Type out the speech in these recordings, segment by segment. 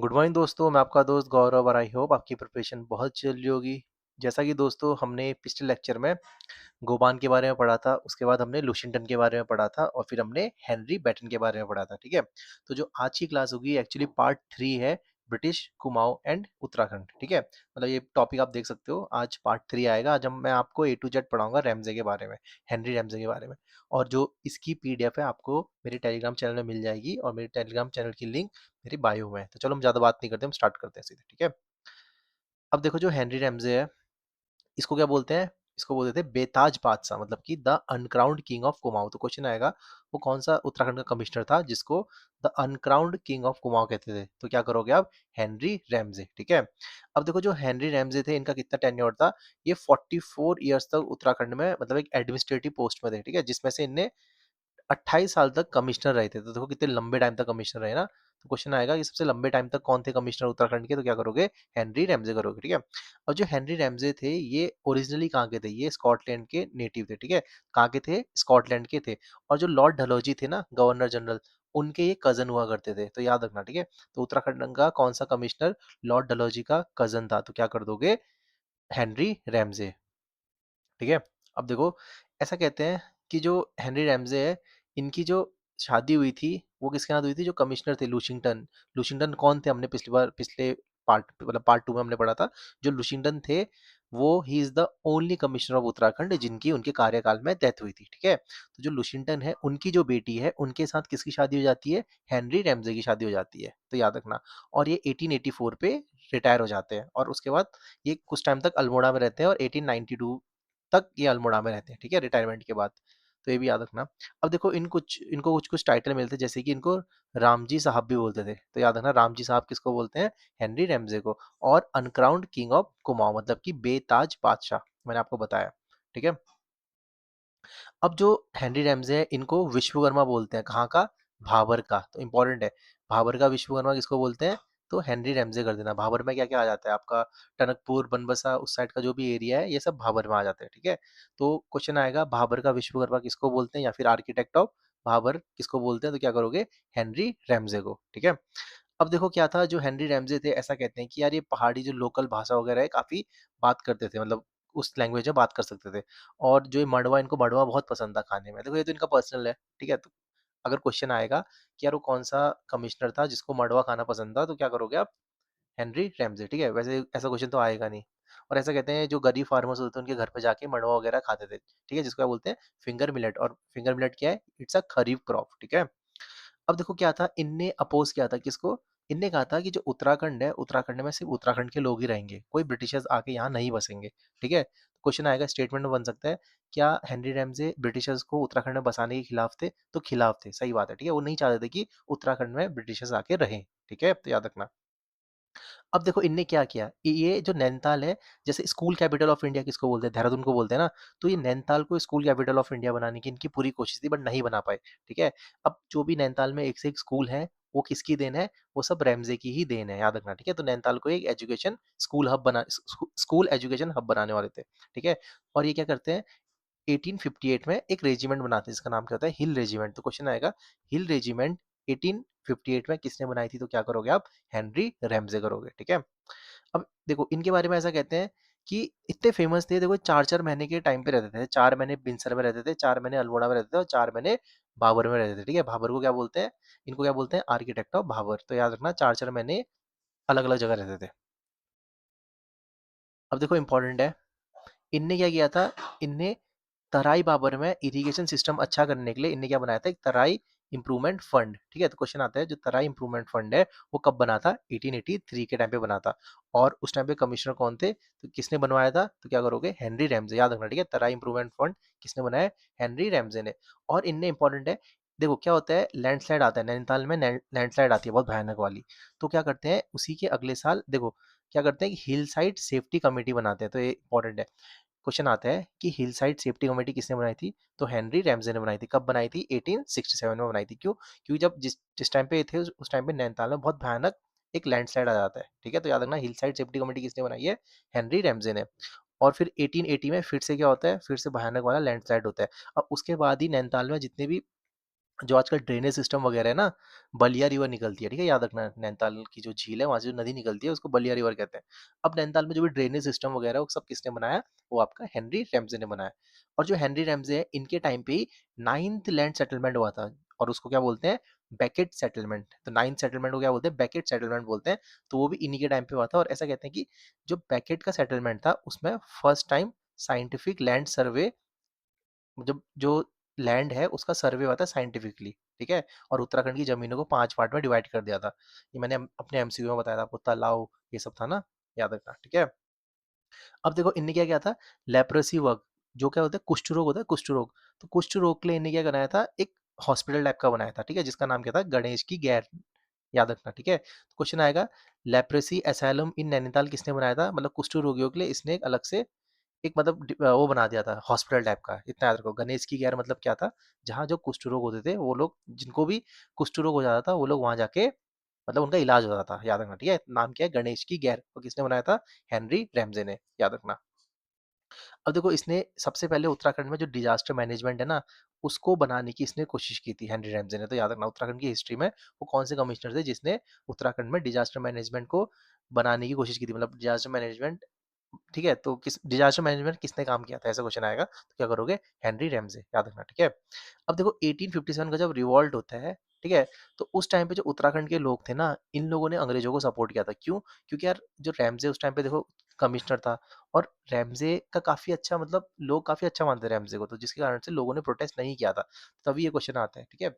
Good morning दोस्तों, मैं आपका दोस्त गौरव और आई होप आपकी प्रिपरेशन बहुत चल रही होगी। जैसा कि दोस्तों हमने पिछले लेक्चर में गोबान के बारे में पढ़ा था, उसके बाद हमने लुशिंगटन के बारे में पढ़ा था और फिर हमने हेनरी बैटन के बारे में पढ़ा था। ठीक है, तो जो आज की क्लास होगी एक्चुअली पार्ट 3 है, ब्रिटिश कुमाऊं एंड उत्तराखंड। ठीक है, मतलब ये टॉपिक आप देख सकते हो, आज पार्ट 3 आएगा। आज मैं आपको ए टू जेड पढ़ाऊंगा रैमजे के बारे में, हेनरी रैमजे के बारे में। और जो इसकी पीडीएफ है आपको मेरे टेलीग्राम चैनल में मिल जाएगी और मेरे टेलीग्राम चैनल की लिंक मेरी बायो में है। तो चलो हम ज़्यादा बात नहीं करते, हम स्टार्ट करते हैं सीधे। ठीक है, अब देखो जो हेनरी रैमजे है, इसको क्या बोलते हैं? इसको बोलते थे बेताज बादशाह, मतलब कि the uncrowned king of Kumaon. तो क्वेश्चन आएगा वो कौन सा उत्तराखंड का कमिश्नर था जिसको the uncrowned king of Kumaon कहते थे? तो क्या करोगे आप? Henry Ramsay. ठीक है, अब देखो जो हेनरी रैमजे थे, इनका कितना टेन्योर था? ये 44 ईयर्स तक उत्तराखंड में मतलब एक एडमिनिस्ट्रेटिव पोस्ट में थे। ठीक है, जिसमें से इनने 28 साल तक कमिश्नर रहे थे। तो देखो कितने लंबे टाइम तक कमिश्नर रहे ना। तो क्वेश्चन आएगा कि सबसे लंबे टाइम तक कौन थे कमिश्नर उत्तराखंड के? तो क्या करोगे? हेनरी रैमजे करोगे। ठीक है, और जो हेनरी रैमजे थे ये ओरिजिनली कहाँ के थे? ये स्कॉटलैंड के नेटिव थे। ठीक है, कहाँ के थे? स्कॉटलैंड के थे। और जो लॉर्ड डलहौजी थे ना, गवर्नर जनरल, उनके ये कजन हुआ करते थे। तो याद रखना। ठीक है, तो उत्तराखंड का कौन सा कमिश्नर लॉर्ड डलहौजी का कजन था? तो क्या कर दोगे? Henry Ramsay. ठीक है, अब देखो ऐसा कहते हैं कि जो हेनरी रैमजे है, इनकी जो शादी हुई थी वो किसके साथ हुई थी? जो कमिश्नर थे लुशिंगटन। लुशिंगटन कौन थे? हमने पिछली बार पिछले पार्ट मतलब पार्ट 2 में हमने पढ़ा था। जो लुशिंगटन थे वो he is the only commissioner of Uttarakhand जिनकी उनके कार्यकाल में डेथ हुई थी। ठीक है, तो जो लुशिंगटन है उनकी जो बेटी है उनके साथ किसकी शादी हो जाती है? हेनरी रैमजे की शादी हो जाती है। तो याद रखना। और ये 1884 पे रिटायर हो जाते हैं और उसके बाद ये कुछ टाइम तक अल्मोड़ा में रहते हैं और 1892 तक ये अल्मोड़ा में रहते हैं। ठीक है, रिटायरमेंट के बाद। तो ये भी याद रखना। अब देखो इनको कुछ कुछ टाइटल मिलते हैं, जैसे कि इनको रामजी साहब भी बोलते थे। तो याद रखना, रामजी साहब किसको बोलते हैं? हेनरी रैमजे को। और अनक्राउंड किंग ऑफ कुमाऊं, मतलब कि बेताज बादशाह, मैंने आपको बताया। ठीक है, अब जो हेनरी रैमजे है इनको विश्वकर्मा बोलते हैं। कहाँ का? भाबर का। तो इंपॉर्टेंट है, भाबर का विश्वकर्मा किसको बोलते हैं? तो हेनरी रैमजे कर देना। भाबर में क्या क्या आ जाता है आपका? टनकपुर, बनबसा, उस साइड का जो भी एरिया है ये सब भाबर में आ जाते हैं। ठीक है, तो क्वेश्चन आएगा भाबर का विश्वकर्मा किसको बोलते हैं, या फिर आर्किटेक्ट ऑफ भाबर किसको बोलते हैं? तो क्या करोगे? हेनरी रैमजे को। ठीक है, अब देखो क्या था, जो हेनरी रैमजे थे ऐसा कहते हैं कि यार ये पहाड़ी जो लोकल भाषा वगैरह है काफी बात करते थे, मतलब उस लैंग्वेज में बात कर सकते थे। और जो ये मड़वा, इनको मड़वा बहुत पसंद था खाने में। देखो ये तो इनका पर्सनल है। ठीक है, तो अगर क्वेश्चन आएगा कि यार वो कौन सा कमिश्नर था जिसको मड़वा खाना पसंद था, तो क्या करोगे आप? Henry Ramsay. ठीक है, वैसे ऐसा क्वेश्चन तो आएगा नहीं। और ऐसा कहते हैं जो गरीब फार्मर्स होते हैं उनके घर पे जाके मड़वा वगैरह खाते थे। ठीक है, जिसको क्या बोलते हैं? Finger millet. और फिंगर मिलेट क्या है? It's a kharif crop. ठीक है, अब देखो क्या था, इनने अपोज किया था किसको? इनने कहा था कि जो उत्तराखंड है, उत्तराखंड में सिर्फ उत्तराखंड के लोग ही रहेंगे, कोई ब्रिटिशर्स आके यहाँ नहीं बसेंगे। ठीक है, क्वेश्चन आएगा स्टेटमेंट में बन सकता है, क्या हेनरी रैमजे ब्रिटिशर्स को उत्तराखंड में बसाने के खिलाफ थे? तो खिलाफ थे, सही बात है। ठीक है, वो नहीं चाहते थे कि उत्तराखंड में ब्रिटिशर्स आके रहें। ठीक है, तो याद रखना। अब देखो इनने क्या किया, ये जो नैनीताल है, जैसे स्कूल कैपिटल ऑफ इंडिया किसको बोलते हैं? देहरादून को बोलते हैं ना। तो ये नैनीताल को स्कूल कैपिटल ऑफ इंडिया बनाने की इनकी पूरी कोशिश थी, बट नहीं बना पाए। ठीक है, अब जो भी नैनीताल में एक से एक स्कूल है, वो किसकी देन है? वो सब रैमजे की ही देन है, याद रखना। ठीक है, तो नैनीताल को एक एजुकेशन स्कूल हब बना स्कूल एजुकेशन हब बनाने वाले थे। ठीक है, और ये क्या करते हैं? 1858 में एक रेजिमेंट बनाते हैं जिसका नाम क्या होता है? हिल रेजिमेंट। तो क्वेश्चन आएगा हिल रेजिमेंट 1858 में किसने बनाई थी? तो क्या करोगे आप? हेनरी रैमजे करोगे। ठीक है, अब देखो इनके बारे में ऐसा कहते हैं कि इतने फेमस थे, देखो 4-4 महीने के टाइम पे रहते थे। 4 महीने बिनसर में रहते थे, 4 महीने अल्मोड़ा में रहते थे और 4 महीने भाबर में रहते थे। ठीक है, भाबर को क्या बोलते हैं? इनको क्या बोलते हैं? Architect of Bhabar. तो याद रखना, 4-4 महीने अलग अलग जगह रहते थे। अब देखो इंपॉर्टेंट है, इनने क्या किया था? इनने तराई बाबर में इरिगेशन सिस्टम अच्छा करने के लिए इनने क्या बनाया था? एक तराई इंप्रूवमेंट फंड। ठीक है, तो क्वेश्चन आता है जो तराई इंप्रूवमेंट फंड है वो कब बना था? 1883 के टाइम पे बना था। और उस टाइम पे कमिश्नर कौन थे? तो किसने बनवाया था? तो क्या करोगे? Henry Ramsay. याद रखना। ठीक है, तराई इंप्रूवमेंट फंड किसने बनाया? हेनरी रैमजे ने। और इनने इंपॉर्टेंट है, देखो क्या होता है, लैंडस्लाइड आता है नैनीताल में, लैंडस्लाइड आती है बहुत भयानक वाली। तो क्या करते हैं, उसी के अगले साल देखो क्या करते हैं कि हिल साइड सेफ्टी कमेटी बनाते हैं। तो ये इंपॉर्टेंट है, क्वेश्चन आता है कि हिल साइड सेफ्टी कमेटी किसने बनाई थी? तो हेनरी रैमजे ने बनाई थी। कब बनाई थी? 1867 में बनाई थी। क्यों? क्योंकि जब जिस जिस टाइम पे ये थे उस टाइम पे नैनीताल में बहुत भयानक एक लैंडस्लाइड आ जाता है। ठीक है, तो याद रखना, हिल साइड सेफ्टी कमेटी किसने बनाई है? हेनरी रैमजे ने। और फिर 1880 में फिर से क्या होता है? फिर से भयानक वाला लैंडस्लाइड होता है। अब उसके बाद ही नैनीताल में जितने भी जो आजकल ड्रेनेज सिस्टम वगैरह है ना, बलिया रिवर निकलती है, ठीक है, याद रखना, नैनीताल की जो झील है वहाँ से जो नदी निकलती है उसको बलिया रिवर कहते हैं। अब नैनीताल में जो भी ड्रेनेज सिस्टम वगैरह है वो सब किसने बनाया? वो आपका हेनरी रैमजे ने बनाया। और जो हेनरी रैमजे है इनके टाइम पे ही नाइन्थ लैंड सेटलमेंट हुआ था, और उसको क्या बोलते हैं? Baked settlement. तो नाइन्थ सेटलमेंट को क्या बोलते हैं? बैकेट सेटलमेंट बोलते हैं। तो वो भी इन्हीं के टाइम पे हुआ था, और ऐसा कहते हैं कि जो बैकेट का सेटलमेंट था उसमें first time scientific land survey, जब जो लैंड है उसका सर्वे हुआ था साइंटिफिकली, ठीक है, और उत्तराखंड की जमीनों को 5 पार्ट में डिवाइड कर दिया था। ये मैंने अपने एमसीक्यू में बताया था आपको, तालाव ये सब था ना, याद रखना, ठीक है। अब देखो इनने क्या किया था? लेप्रोसी वर्क, जो क्या होता है, कुष्ठ रोग होता है, कुष्ठ रोग। तो कुष्ठ रोग के लिए इन्हें क्या बनाया था? एक हॉस्पिटल टाइप का बनाया था, ठीक है, जिसका नाम क्या था? गणेश की गैर, याद रखना, ठीक है। तो क्वेश्चन आएगा, लेप्रोसी एसाइलम इन नैनीताल किसने बनाया था? मतलब कुष्ठ रोगियों के लिए इसने एक अलग से एक मतलब वो बना दिया था हॉस्पिटल टाइप का, इतना याद रखो। गणेश की गैर मतलब क्या था? जहाँ जो कुष्ठ रोग होते थे वो लोग, जिनको भी कुष्ठ रोग हो जाता था वो लोग वहां जाके मतलब उनका इलाज होता था, याद रखना, ठीक है। नाम क्या है? गणेश की गैर। और किसने बनाया था? हेनरी रैमजे ने, याद रखना। अब देखो इसने सबसे पहले उत्तराखंड में जो डिजास्टर मैनेजमेंट है ना, उसको बनाने की इसने कोशिश की थी हेनरी रैमजे ने। तो याद रखना, उत्तराखंड की हिस्ट्री में वो कौन से कमिश्नर थे जिसने उत्तराखंड में डिजास्टर मैनेजमेंट को बनाने की कोशिश की थी, मतलब डिजास्टर मैनेजमेंट, ठीक है। तो किस डिजास्टर मैनेजमेंट किसने काम किया था, ऐसा क्वेश्चन आएगा तो क्या करोगे? हेनरी रैमजे, याद रखना, ठीक है। अब देखो 1857 का जब रिवॉल्ट होता है, ठीक है, तो उस टाइम पे जो उत्तराखंड के लोग थे ना, इन लोगों ने अंग्रेजों को सपोर्ट किया था। क्यों? क्योंकि यार जो रैमजे उस टाइम पे देखो कमिश्नर था, और रैमजे का काफी अच्छा मतलब लोग काफी अच्छा मानते थे रैमजे को, तो जिसके कारण से लोगों ने प्रोटेस्ट नहीं किया था। तभी ये क्वेश्चन आता है, ठीक है।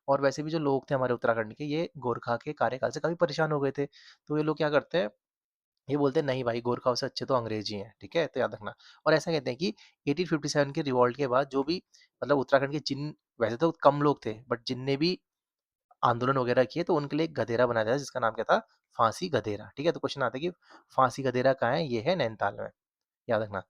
और वैसे भी जो लोग थे हमारे उत्तराखंड के, ये गोरखा के कार्यकाल से काफी परेशान हो गए थे, तो ये लोग क्या करते हैं, ये बोलते हैं नहीं भाई, गोरखाओं से अच्छे तो अंग्रेज ही हैं, ठीक है, तो याद रखना। और ऐसा कहते हैं कि 1857 के रिवॉल्ट के बाद जो भी मतलब उत्तराखंड के जिन, वैसे तो कम लोग थे बट जिनने भी आंदोलन वगैरह किए तो उनके लिए एक गधेरा बनाया था जिसका नाम क्या था? फांसी गधेरा, ठीक है। तो क्वेश्चन आता है कि फांसी गधेरा कहाँ है? ये है नैनीताल में, याद रखना।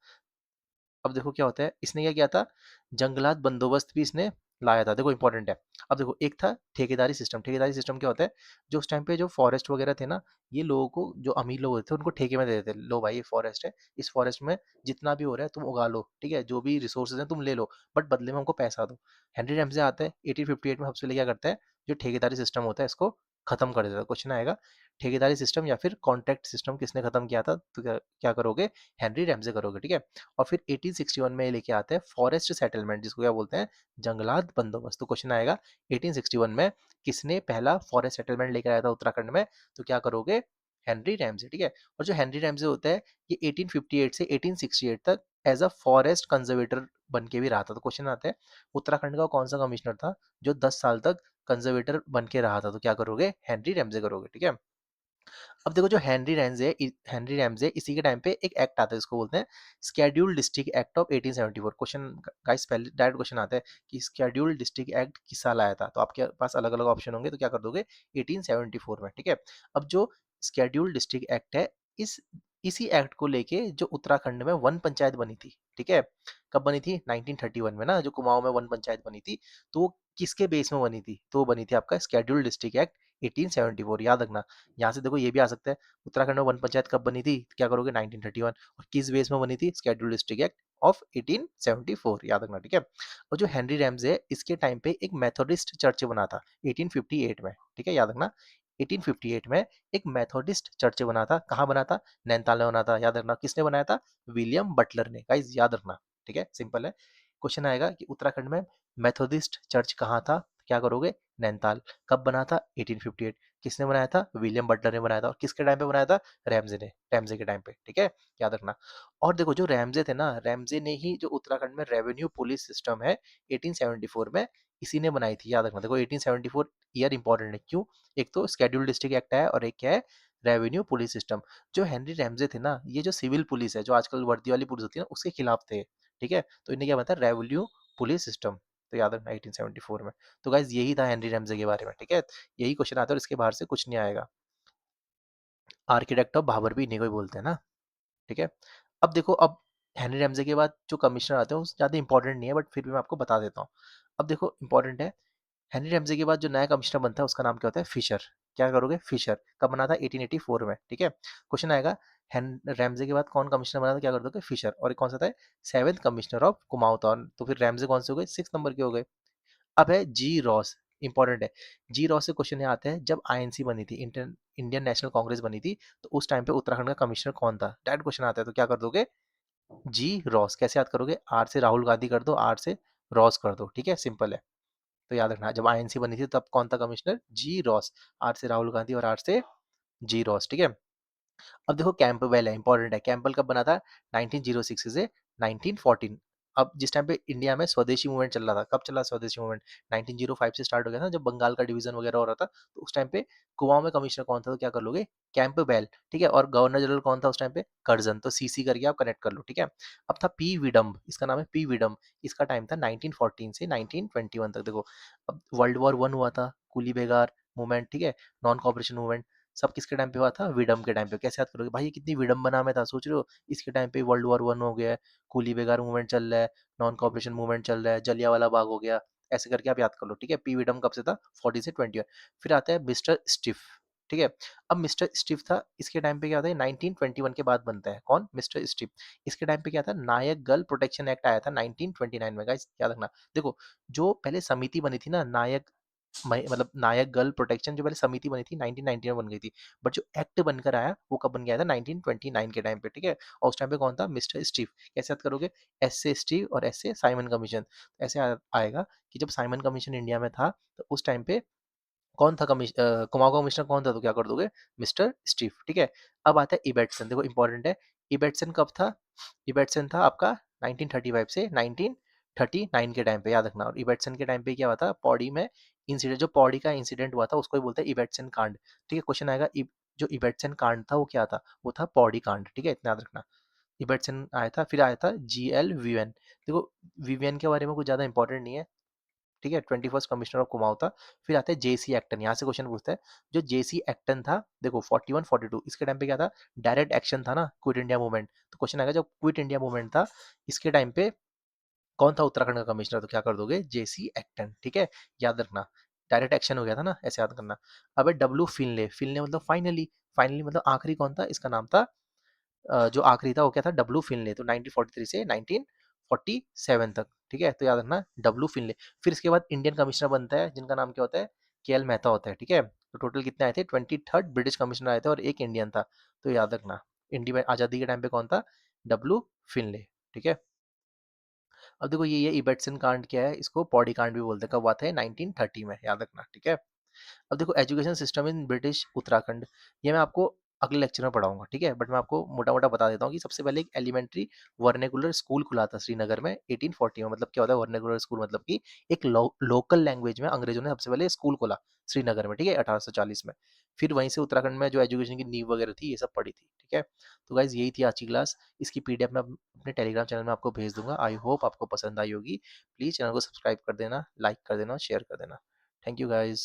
अब देखो क्या होता है, इसने क्या किया था? जंगलात बंदोबस्त भी इसने लाया था, देखो इंपॉर्टेंट है। अब देखो एक था ठेकेदारी सिस्टम। ठेकेदारी सिस्टम क्या होता है? जो उस टाइम पे जो फॉरेस्ट वगैरह थे ना, ये लोगों को, जो अमीर लोग होते थे उनको ठेके में दे देते, लो भाई ये फॉरेस्ट है, इस फॉरेस्ट में जितना भी हो रहा है तुम उगा लो, ठीक है, जो भी रिसोर्सेज हैं तुम ले लो, बट बदले में हमको पैसा दो। हेनरी रैमसे आता है 1858 में, सबसे पहले क्या करता है, जो ठेकेदारी सिस्टम होता है इसको खत्म कर देता है। क्वेश्चन आएगा, ठेकेदारी सिस्टम या फिर कॉन्ट्रैक्ट सिस्टम किसने खत्म किया था? तो क्या क्या करोगे? हेनरी रैमसे करोगे, ठीक है। और फिर 1861 में लेके आते हैं फॉरेस्ट सेटलमेंट, जिसको क्या बोलते हैं? जंगलात बंदोबस्त। तो क्वेश्चन आएगा 1861 में किसने पहला फॉरेस्ट सेटलमेंट लेकर आया था उत्तराखंड में? तो क्या करोगे? हेनरी रैमसे, ठीक है। और जो हेनरी रैमसे होता है, ये 1858 से 1868 तक एज अ फॉरेस्ट कंजर्वेटर बन के भी रहा था। तो क्वेश्चन आता है, उत्तराखंड का कौन सा कमिश्नर था जो 10 साल तक कंजर्वेटर बन के रहा था? तो क्या करोगे? हेनरी रैमसे करोगे, ठीक है। अब देखो जो हेनरी रैमजे इसी के टाइम पे एक एक्ट आता है, इसको बोलते हैं scheduled district act of 1874। Question guys, पहले डायरेक्ट क्वेश्चन आता है कि स्केड्यूल्ड डिस्ट्रिक्ट एक्ट किस साल आया था? तो आपके पास अलग अलग ऑप्शन होंगे, तो क्या कर दोगे? 1874 में, ठीक है। अब जो स्केड्यूल्ड डिस्ट्रिक्ट एक्ट है, इस इसी एक्ट को लेके जो उत्तराखंड में वन पंचायत बनी थी, ठीक है, कब बनी थी? 1931 में ना, जो कुमाऊं में वन पंचायत बनी थी, तो वो किसके बेस में बनी थी? तो वो बनी थी आपका स्केड्यूल्ड डिस्ट्रिक्ट एक्ट 1874, याद रखना। यहाँ से देखो ये भी आ सकता है, उत्तराखंड में वन पंचायत कब बनी थी? तो क्या करोगे? 1931। और किस बेस में बनी थी? शेड्यूल्ड डिस्ट्रिक्ट एक्ट ऑफ 1874, याद रखना, ठीक है। और जो हेनरी रैमजे है, इसके टाइम पे एक मेथोडिस्ट चर्च बना था 1858 में, ठीक है, याद रखना। 1858 में एक मेथोडिस्ट चर्च बना था, कहाँ बना था? नैनीताल में बना था, याद रखना। किसने बनाया था? विलियम बटलर ने, गाइस याद रखना, ठीक है, सिंपल है। क्वेश्चन आएगा कि उत्तराखंड में मेथोडिस्ट चर्च कहाँ था? क्या करोगे? नैनीताल। कब बना था? 1858। किसने बनाया था? विलियम बटलर ने बनाया था। और किसके टाइम पे बनाया था? रैमजे ने, रैमजे के टाइम पे, ठीक है, याद रखना। और देखो जो रैमजे थे ना, रैमजे ने ही जो उत्तराखंड में रेवेन्यू पुलिस सिस्टम है 1874 में, इसी ने बनाई थी, याद रखना। देखो 1874 ईयर इंपॉर्टेंट है, क्यों? एक तो शेड्यूल्ड डिस्ट्रिक्ट एक्ट है और एक क्या है? Revenue police system. जो हेनरी रैमजे थे ना, ये जो सिविल पुलिस है, जो आजकल वर्दी वाली पुलिस होती है ना, उसके खिलाफ थे, ठीक है। तो इन्हें क्या बताया? Revenue police system. तो याद रखना 1874 में। तो गाइज यही था हेनरी रैमजे के बारे में, ठीक है। यही क्वेश्चन आता है और इसके बाहर से कुछ नहीं आएगा। आर्किटेक्ट ऑफ भाबर भी इन्हीं को ही बोलते हैं ना, ठीक है। अब देखो, अब हेनरी रैमजे के बाद जो कमिश्नर आते हैं वो ज़्यादा इंपॉर्टेंट नहीं है, बट फिर भी मैं आपको बता देता हूँ। अब देखो इंपॉर्टेंट है, हेनरी रैमजे के बाद जो नया कमिश्नर बनता है उसका नाम क्या होता है? फिशर। क्या करोगे? फिशर। कब बना था? 1884 में, ठीक है। क्वेश्चन आएगा, हेन रैमजे के बाद कौन कमिश्नर बना था? क्या कर दोगे? फिशर। और एक कौन सा था? सेवेंथ कमिश्नर ऑफ कुमाऊं था। तो फिर रैमजे कौन से हो गए? 6 नंबर के हो गए। अब है जी रॉस, इंपॉर्टेंट है। जी रॉस से क्वेश्चन यहाँ आता है, जब आईएनसी बनी थी, इंडियन नेशनल कांग्रेस बनी थी, तो उस टाइम पे उत्तराखंड का कमिश्नर कौन था? डायरेक्ट क्वेश्चन आता है, तो क्या कर दोगे? जी रॉस। कैसे याद करोगे? आर से राहुल गांधी कर दो, आर से रॉस कर दो, ठीक है, सिंपल है। तो याद रखना, जब आईएनसी बनी थी तब कौन था कमिश्नर? Ji Ross. आर से राहुल गांधी और आर से जी रॉस, ठीक है। अब देखो कैंपबेल है, इंपॉर्टेंट है। कैंपबेल कब बना था? 1906 से 1914। अब जिस टाइम पे इंडिया में स्वदेशी मूवमेंट चल रहा था, कब चला स्वदेशी मूवमेंट? 1905 से स्टार्ट हो गया था, जब बंगाल का डिवीजन वगैरह हो रहा था, तो उस टाइम पे कुमाऊं में कमिश्नर कौन था? तो क्या कर लोगे? कैंपबेल, ठीक है। और गवर्नर जनरल कौन था उस टाइम पे? कर्जन। तो सीसी करके आप कनेक्ट कर लो, ठीक है। अब था पी विडम्ब, इसका नाम है पी विडम्ब। इसका टाइम था 1914 से 1921 तक। देखो, अब वर्ल्ड वॉर वन हुआ था, कुली बेगार मूवमेंट, ठीक है, नॉन कॉपरेशन मूवमेंट, सब किसके टाइम पे हुआ था? विडम के टाइम पे। कैसे याद करोगे भाई? ये कितनी विडम्बना में था, सोच रहे हो? इसके टाइम पे वर्ल्ड वॉर वन हो गया है, कूली बेगार मूवमेंट चल रहा है, नॉन कॉपरेशन मूवमेंट चल रहा है, जलियांवाला बाग हो गया, ऐसे करके आप याद कर लो, ठीक है। पी विडम कब से था? 40 से 21। फिर आता है मिस्टर स्टिफ, ठीक है। अब मिस्टर स्टिफ था, इसके टाइम पे क्या होता है? 1921 के बाद बनता है कौन? Mister stiff. इसके टाइम पे क्या था? नायक गर्ल प्रोटेक्शन एक्ट आया था 1929 में, गाइस याद रखना। देखो, जो पहले समिति बनी थी ना, नायक मतलब नायक गर्ल प्रोटेक्शन, जो पहले समिति बनी थी 1990 में बन गई थी, बट जो एक्ट बनकर आया वो कब बन गया था? 1929 के टाइम पे, ठीक है। और उस टाइम पे कौन था? Mister Steve. कैसे याद करोगे? एस से स्टीव और एस से साइमन कमीशन। ऐसे आएगा कि जब साइमन कमीशन इंडिया में था, तो उस टाइम पे कौन था कुमाऊं का कमिश्नर कौन था? तो क्या कर दोगे? मिस्टर स्टीव, ठीक है। अब आता है इबेटसन, देखो इंपॉर्टेंट है। इबेटसन कब था? इबेटसन था आपका 1935 से 1939 के टाइम पे, याद रखना। और इबेटसन के टाइम पे क्या हुआ था? पौड़ी में इंसिडेंट, जो पौड़ी का इंसिडेंट हुआ था उसको ही बोलते हैं इबेटसन कांड, ठीक है। क्वेश्चन आएगा, जो इबेटसन कांड था वो क्या था? वो था पौड़ी कांड, ठीक है, इतना याद रखना। इबेटसन आया था, फिर आया था जीएल विवियन। देखो, विवियन के बारे में कुछ ज़्यादा इंपॉर्टेंट नहीं है, ठीक है। 21st कमिश्नर ऑफ कुमाऊं था। फिर आता है जेसी एक्टन, यहाँ से क्वेश्चन पूछता है, जो जेसी एक्टन था, देखो 41 42, इसके टाइम पे क्या था? डायरेक्ट एक्शन था ना, क्विट इंडिया मूवमेंट। तो क्वेश्चन आएगा, जब क्विट इंडिया मूवमेंट था, इसके टाइम पे कौन था उत्तराखंड का कमिश्नर? तो क्या कर दोगे? जेसी एक्टन, ठीक है, याद रखना। डायरेक्ट एक्शन हो गया था ना, ऐसे याद करना। अब है डब्ल्यू फिनले। फिनले मतलब फाइनली, फाइनली मतलब आखिरी, कौन था? इसका नाम था जो आखिरी था वो क्या था? डब्ल्यू फिनले। तो 1943 से 1947 तक, ठीक है, तो याद रखना डब्ल्यू फिनले। फिर इसके बाद इंडियन कमिश्नर बनता है, जिनका नाम क्या होता है? के एल मेहता होता है, ठीक है। तो टोटल कितने आए थे? 23rd ब्रिटिश कमिश्नर आए थे और एक इंडियन था, तो याद रखना। इंडिया आज़ादी के टाइम पे कौन था? डब्ल्यू फिनले, ठीक है। अब देखो, ये इबेटसन कांड क्या है? इसको पौड़ी कांड भी बोलते हैं। कब हुआ था? 1930 में, याद रखना, ठीक है। अब देखो, education system in British Uttarakhand, ये मैं आपको अगले लेक्चर में पढ़ाऊंगा, ठीक है। बट मैं आपको मोटा मोटा बता देता हूँ कि सबसे पहले एक एलिमेंट्री वर्नेकुलर स्कूल खुला था श्रीनगर में 1840 में। मतलब क्या होता है वर्नेकुलर स्कूल? मतलब कि एक लोकल लैंग्वेज में अंग्रेजों ने सबसे पहले स्कूल खोला श्रीनगर में, ठीक है, 1840 में। फिर वहीं से उत्तराखंड में जो एजुकेशन की नींव वगैरह थी, ये सब पड़ी थी, ठीक है। तो गाइज यही थी आज की क्लास। इसकी पीडीएफ मैं अपने टेलीग्राम चैनल में आपको भेज दूंगा। आई होप आपको पसंद आई होगी। प्लीज़ चैनल को सब्सक्राइब कर देना, लाइक कर देना, शेयर कर देना। Thank you guys.